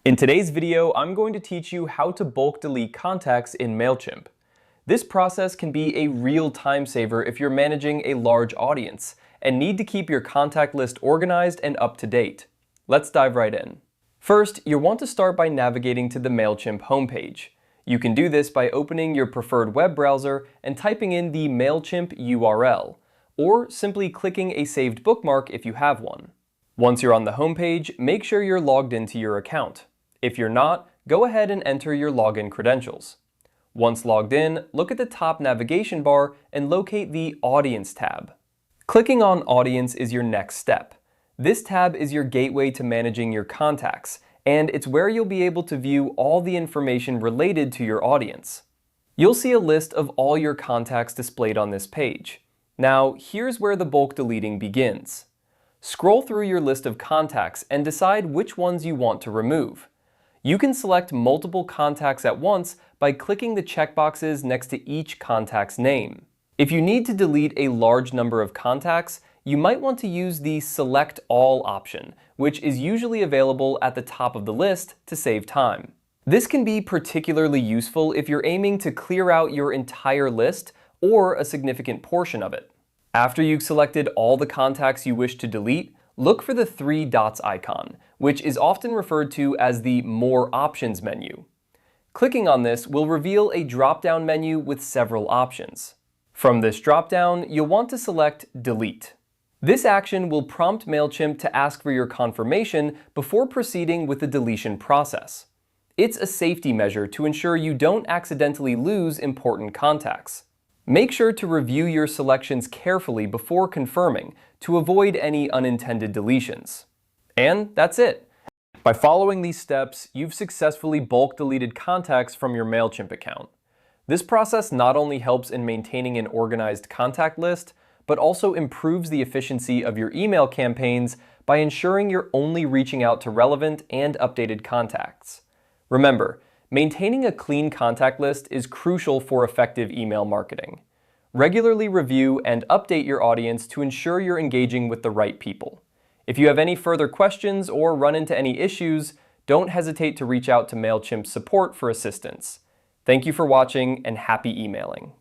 In today's video, I'm going to teach you how to bulk delete contacts in Mailchimp. This process can be a real time saver if you're managing a large audience and need to keep your contact list organized and up to date. Let's dive right in. First, you'll want to start by navigating to the Mailchimp homepage. You can do this by opening your preferred web browser and typing in the Mailchimp URL, or simply clicking a saved bookmark if you have one. Once you're on the homepage, make sure you're logged into your account. If you're not, go ahead and enter your login credentials. Once logged in, look at the top navigation bar and locate the Audience tab. Clicking on Audience is your next step. This tab is your gateway to managing your contacts, and it's where you'll be able to view all the information related to your audience. You'll see a list of all your contacts displayed on this page. Now, here's where the bulk deleting begins. Scroll through your list of contacts and decide which ones you want to remove. You can select multiple contacts at once by clicking the checkboxes next to each contact's name. If you need to delete a large number of contacts, you might want to use the Select All option, which is usually available at the top of the list to save time. This can be particularly useful if you're aiming to clear out your entire list or a significant portion of it. After you've selected all the contacts you wish to delete, look for the three dots icon, which is often referred to as the More Options menu. Clicking on this will reveal a drop-down menu with several options. From this drop-down, you'll want to select Delete. This action will prompt Mailchimp to ask for your confirmation before proceeding with the deletion process. It's a safety measure to ensure you don't accidentally lose important contacts. Make sure to review your selections carefully before confirming to avoid any unintended deletions. And that's it. By following these steps, you've successfully bulk deleted contacts from your Mailchimp account. This process not only helps in maintaining an organized contact list, but also improves the efficiency of your email campaigns by ensuring you're only reaching out to relevant and updated contacts. Remember, maintaining a clean contact list is crucial for effective email marketing. Regularly review and update your audience to ensure you're engaging with the right people. If you have any further questions or run into any issues, don't hesitate to reach out to Mailchimp support for assistance. Thank you for watching and happy emailing.